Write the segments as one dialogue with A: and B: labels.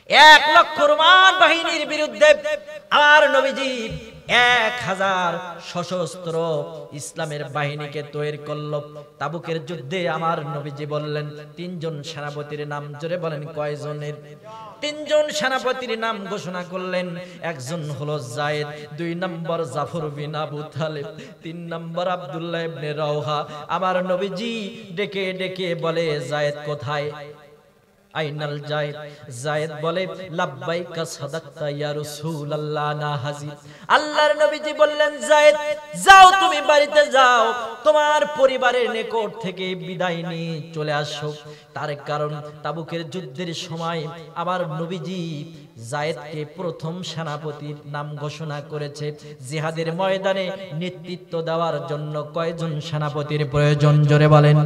A: 1,00,000 Roman বাহিনীর বিরুদ্ধে আমার নবীজি 1000 সশস্ত্র ইসলামের বাহিনীকে তৈরি করল। তাবুকের যুদ্ধে আমার নবীজি বললেন 3 জন সেনাপতির নাম, জোরে বলেন কয়জনের? 3 জন সেনাপতির নাম ঘোষণা করলেন। একজন হলো যায়েদ, 2 নম্বর জাফর বিন আবু তালেব, 3 নম্বর আব্দুল্লাহ ইবনে রাওহা। আমার নবীজি ডেকে ডেকে বলে, যায়েদ কোথায়? আইনাল যায়েদ? যায়েদ বলে, লাব্বাইকা সাদাকতা ইয়া রাসূলুল্লাহ, না হাজির। আল্লাহর নবীজি বললেন, যায়েদ যাও, তুমি বাড়িতে যাও, তোমার পরিবারের নিকট থেকে বিদায় নিয়ে চলে আসো। তার কারণ তাবুকের যুদ্ধের সময় আমার নবীজি যায়েদকে প্রথম সেনাপতির নাম ঘোষণা করেছে। জিহাদের ময়দানে নেতৃত্ব দেওয়ার জন্য কয়জন সেনাপতির প্রয়োজন? জোরে বলেন।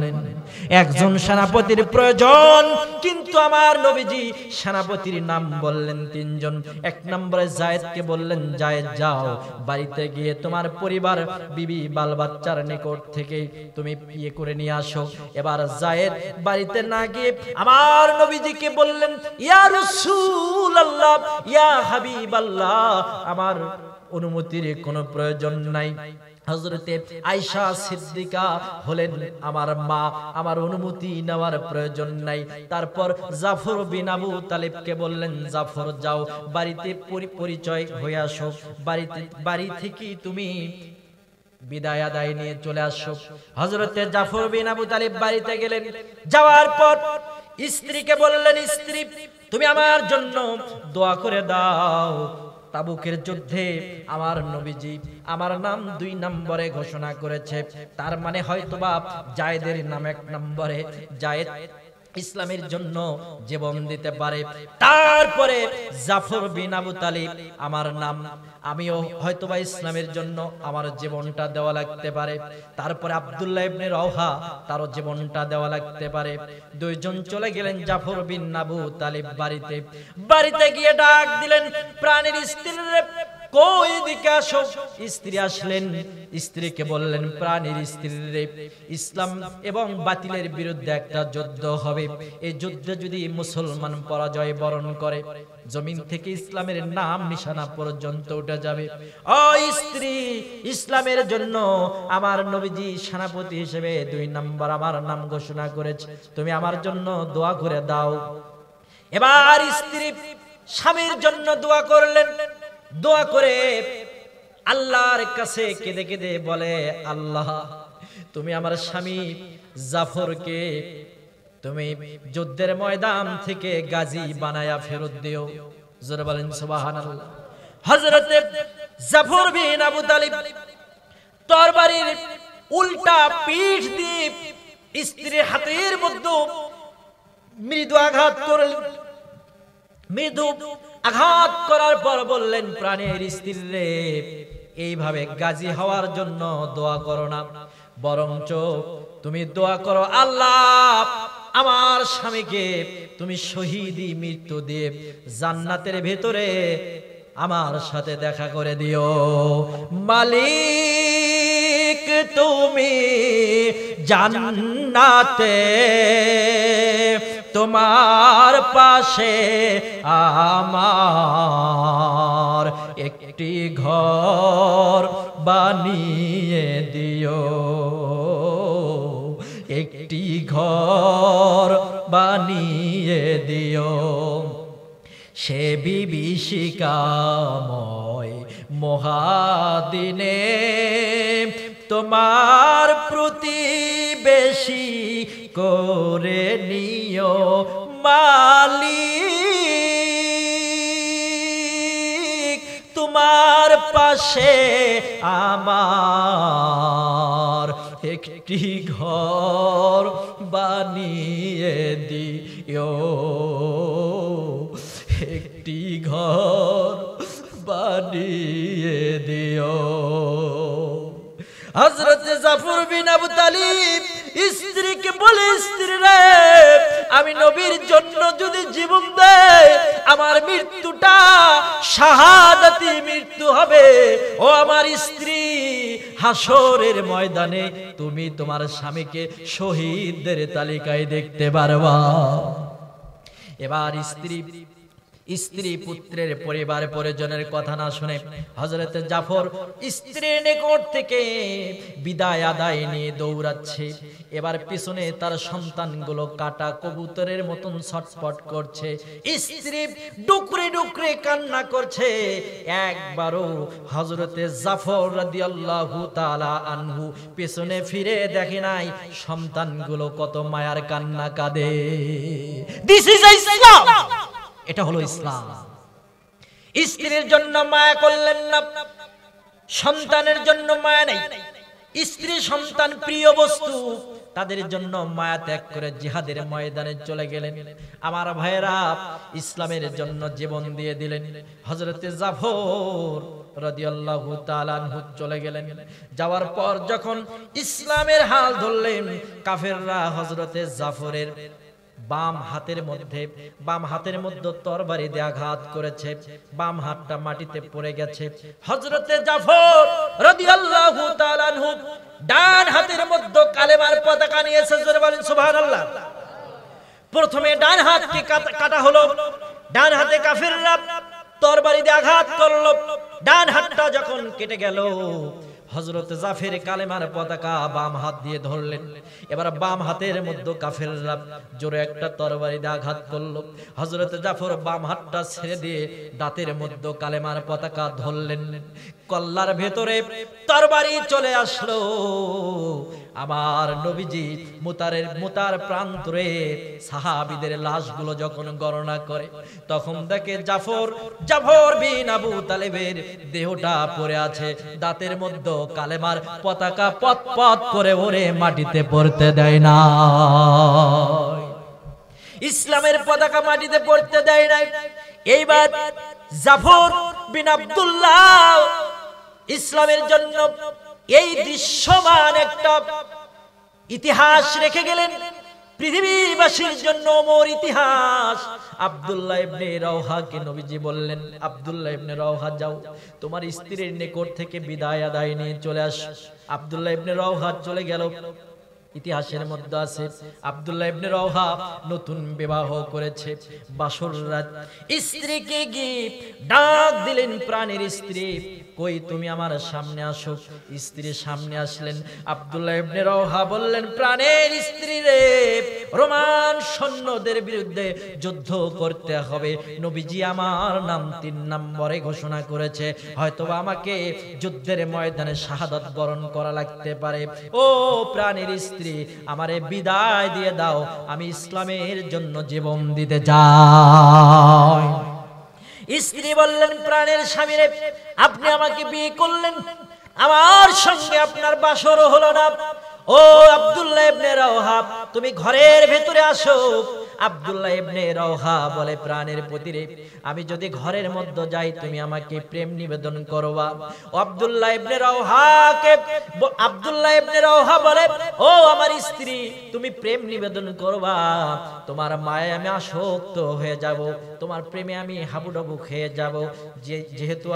A: একজন সেনাপতির প্রয়োজন, কিন্তু আমার নবীজি সেনাপতির নাম বললেন 3 জন। 1 নম্বরে যায়েদকে বললেন, যায়েদ যাও, বাড়িতে গিয়ে তোমার পরিবার, বিবি, বাল বাচ্চার নিকট থেকে তুমি বিয়ে করে নিয়ে আসো। এবার যায়েদ বাড়িতে না গিয়ে আমার নবীজিকে বললেন, ইয়া রাসূলুল্লাহ, ইয়া হাবিবাল্লাহ, আমার অনুমতির কোনো প্রয়োজন নাই। হযরতে আয়েশা সিদ্দিকা হলেন আমার মা, আমার অনুমতি নেওয়ার প্রয়োজন নাই। তারপর জাফর বিন আবু তালেবকে বললেন, জাফর যাও, বাড়িতে পরিচয় হয়ে আসো, বাড়ি থেকে তুমি বিদায় আদায় নিয়ে চলে আসো। হযরতে জাফর বিন আবু তালেব বাড়িতে গেলেন। যাওয়ার পর স্ত্রীকে বললেন, স্ত্রী তুমি আমার জন্য দোয়া করে দাও। তাবুকের যুদ্ধে আমার নবীজি আমার নাম 2 নম্বরে ঘোষণা করেছে, তার মানে হয়তোবা যায়েদের নাম 1 নম্বরে। যায়েদ ইসলামের জন্য জীবন দিতে পারে। তারপরে জাফর বিন আবু তালিব আমার নাম, আমিও হয়তোবা ইসলামের জন্য আমার জীবনটা দেওয়া লাগতে পারে। তারপরে আব্দুল্লাহ ইবনে রাওহা, তারও জীবনটা দেওয়া লাগতে পারে। 2 জন চলে গেলেন জাফর বিন আবু তালিব বাড়িতে গিয়ে ডাক দিলেন, প্রাণের স্ত্রীরে কই দিকে আসো। স্ত্রী আসলেন, স্ত্রীকে বললেন, প্রাণের স্ত্রীরে ইসলাম এবং বাতিলের বিরুদ্ধে একটা যুদ্ধ হবে। এই যুদ্ধে যদি মুসলমান পরাজয় বরণ করে, জমিন থেকে ইসলামের নাম নিশানা পর্যন্ত উঠে যাবে। ও স্ত্রী, ইসলামের জন্য আমার নবীজি সেনাপতি হিসেবে 2 নম্বর আমার নাম ঘোষণা করেছে, তুমি আমার জন্য দোয়া করে দাও। এবার স্ত্রী স্বামীর জন্য দোয়া করলেন। দোয়া করে আল্লাহর কাছে কেঁদে কেঁদে বলে, আল্লাহ তুমি আমার স্বামী জাফরকে তুমি যুদ্ধের ময়দান থেকে গাজী বানায়া ফেরত দিও। জোরে বলেন সুবহানাল্লাহ। হযরতে জাফর বিন আবু তালিব তরবারির উল্টা পিঠ দিয়ে স্ত্রীর হাতের মধ্যে মৃদু আঘাত করলেন। মৃদু আঘাত করার পর বললেন, প্রাণের স্ত্রীরে এইভাবে গাজী হওয়ার জন্য দোয়া করো না, বরঞ্চ তুমি দোয়া করো, আল্লাহ আমার স্বামীকে তুমি শহীদি মৃত্যু দিয়ে জান্নাতের ভেতরে আমার সাথে দেখা করে দিও। মালিক তুমি জান্নাতে তোমার পাশে আমার একটি ঘর বানিয়ে দিও, একটি ঘর বানিয়ে দিও। সে বিভীষিকাময় মহাদিনে তোমার প্রতিবেশী করে নিও মালিক, তোমার পাশে আমার একটি ঘর বানিয়ে দিও, একটি ঘর বানিয়ে দিও। হযরত জাফর বিন আবু তালিব স্ত্রীকে বলে, স্ত্রী রে আমি নবীর জন্য যদি জীবন দেই, আমার মৃত্যুটা শাহাদাতি মৃত্যু হবে। ও আমার স্ত্রী, হাসরের ময়দানে তুমি তোমার স্বামীকে শহীদদের তালিকায় দেখতে পারবা। এবার স্ত্রী স্ত্রী পুত্রের পরিবার পরিজনের কথা না শুনে হযরত জাফর স্ত্রীর নিকট থেকে বিদায় আদায় নিয়ে দৌড়াচ্ছে। এবার পিছনে তার সন্তানগুলো কাটা কবুতরের মতন ছটফট করছে। স্ত্রী ডুকরে ডুকরে কান্না করছে। একবারও হযরতে জাফর রাদিয়াল্লাহু তাআলা আনহু পিছনে ফিরে দেখে নাই সন্তানগুলো কত মায়ার কান্না কাঁদে। দিস ইজ ইসলাম। এটা হলো ইসলাম। স্ত্রীর জন্য মায়া করলেন না, সন্তানের জন্য মায়া নেই। স্ত্রী সন্তান প্রিয় বস্তু, তাদের জন্য মায়া ত্যাগ করে জিহাদের ময়দানে চলে গেলেন। আমার ভাইয়েরা, ইসলামের জন্য জীবন দিয়ে দিলেন। হযরতে জাফর রাদিয়াল্লাহু তাআলা আনহু চলে গেলেন। যাওয়ার পর যখন ইসলামের হাল ধরলেন, কাফেররা হযরতে জাফরের বাম হাতের মধ্যে তরবারি দিয়ে আঘাত করেছে। বাম হাতটা মাটিতে পড়ে গেছে। হযরতে জাফর রাদিয়াল্লাহু তাআলা আনহু ডান হাতের মধ্যে কালেমার পতাকা নিয়েছে। জোরে বলেন সুবহানাল্লাহ। প্রথমে ডান হাতকে কাটা হলো। ডান হাতে কাফিররা তরবারি দিয়ে আঘাত করলো। ডান হাতটা যখন কেটে গেল, হযরত জাফর কালেমার পতাকা বাম হাত দিয়ে ধরলেন। এবার বাম হাতের মধ্যে কাফেররা জোরে একটা তরবারি দিয়ে আঘাত করলো। হযরত জাফর বাম হাতটা ছেড়ে দিয়ে দাঁতের মধ্যে কালেমার পতাকা ধরলেন। কল্লার ভেতরে তরবারি চলে আসলো। আমার নবীজি মুতার প্রান্তরে সাহাবীদের লাশগুলো যখন গণনা করে, তখন দেখে জাফর বিন আবু তালেবের দেহটা পড়ে আছে। দাঁতের মধ্যে কালেমার পতাকা পত পত করে ওরে মাটিতে পড়তে দেয় না। ইসলামের পতাকা মাটিতে পড়তে দেয় নাই। এইবার জাফর বিন আব্দুল্লাহ ইসলামের জন্য এই দৃশ্যমান একটা ইতিহাস রেখে গেলেন, পৃথিবীবাসীর জন্য অমর ইতিহাস। আব্দুল্লাহ ইবনে রাওহাকে নবীজি বললেন, আব্দুল্লাহ ইবনে রাওহা, যাও তোমার স্ত্রীর নিকট থেকে বিদায় আদায় নিয়ে চলে আস। আব্দুল্লাহ ইবনে রাওহা চলে গেল। ইতিহাসের মধ্যে আছে আব্দুল্লাহ ইবনে রাওহা নতুন বিবাহ করেছে। বাসর রাত স্ত্রীকে গিয়ে ডাক দিলেন, প্রাণের স্ত্রী কই তুমি আমার সামনে আসো। স্ত্রী সামনে আসলেন। আব্দুল্লাহ ইবনে রাওহা বললেন, প্রাণের স্ত্রী রে, রোমান সৈন্যদের বিরুদ্ধে যুদ্ধ করতে হবে। নবীজি আমার নাম 3 নম্বরে ঘোষণা করেছে, হয়তোবা আমাকে যুদ্ধের ময়দানে শাহাদাত বরণ করা লাগতে পারে। ও প্রাণের স্ত্রী, আমারে বিদায় দিয়ে দাও, আমি ইসলামের জন্য জীবন দিতে চাই। স্ত্রী বললেন, প্রাণের স্বামী রে, আপনি আমাকে বিয়ে করলেন, আমার সঙ্গে আপনার বাসরও হলো না। ও আব্দুল্লাহ ইবনে রাওহা, তুমি ঘরের ভেতরে আসো। আব্দুল্লাহ ইবনে রাওহা বলে, প্রাণের পতি রে, আমি যদি ঘরের মধ্যে যাই তুমি আমাকে প্রেম নিবেদন করবা। আব্দুল্লাহ ইবনে রাওহা বলে, ও আমার স্ত্রী, তুমি প্রেম নিবেদন করবা, তোমার মায়ে আমি আসক্ত হয়ে যাব, তোমার প্রেমে আমি হাবুডুবু খেয়ে যাব। যেহেতু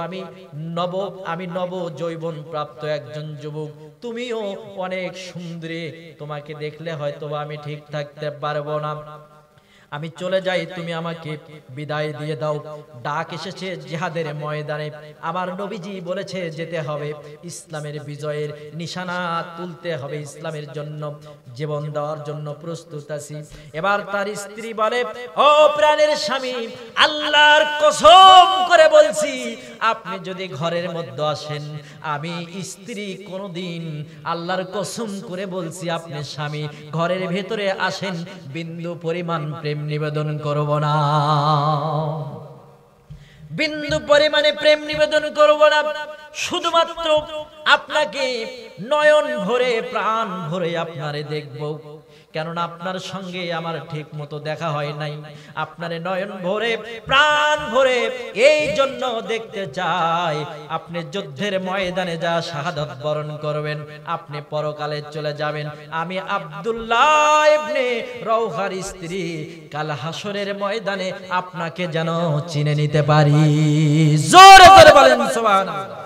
A: আমি নব যৌবন প্রাপ্ত একজন যুবক, তুমিও অনেক সুন্দরী, তোমাকে দেখলে হয়তো আমি ঠিক থাকতে পারবো না, আমি চলে যাই, তুমি আমাকে বিদায় দিয়ে দাও। ডাক এসেছে জিহাদের ময়দানে, আমার নবীজি বলেছে যেতে হবে, ইসলামের বিজয়ের নিশানা তুলতে হবে, ইসলামের জন্য জীবন দেওয়ার জন্য প্রস্তুত আছি। এবার তার স্ত্রী বলে, ও প্রাণের স্বামী, আল্লাহর কসম করে বলছি, আপনি যদি ঘরের মধ্যে আসেন, আমি স্ত্রী কোনদিন, আল্লাহর কসম করে বলছি, আপনি স্বামী ঘরের ভেতরে আসেন, বিন্দু পরিমাণ প্রেম নিবেদন করব না, বিন্দু পরিমাণে প্রেম নিবেদন করব না। শুধুমাত্র আপনাকে নয়ন ভরে প্রাণ ভরে আপনারে দেখব, কেননা আপনার সঙ্গে আমার ঠিক মতো দেখা হয় নাই। আপনারে নয়ন ভরে প্রাণ ভরে এই জন্য দেখতে চাই। আপনি যুদ্ধের ময়দানে যা শাহাদাত বরণ করবেন, আপনি পরকালে চলে যাবেন। আমি আব্দুল্লাহ ইবনে রাওহার স্ত্রী কাল হাসরের ময়দানে আপনাকে যেন চিনে নিতে পারি। জোরে জোরে বলেন সুবহানাল্লাহ।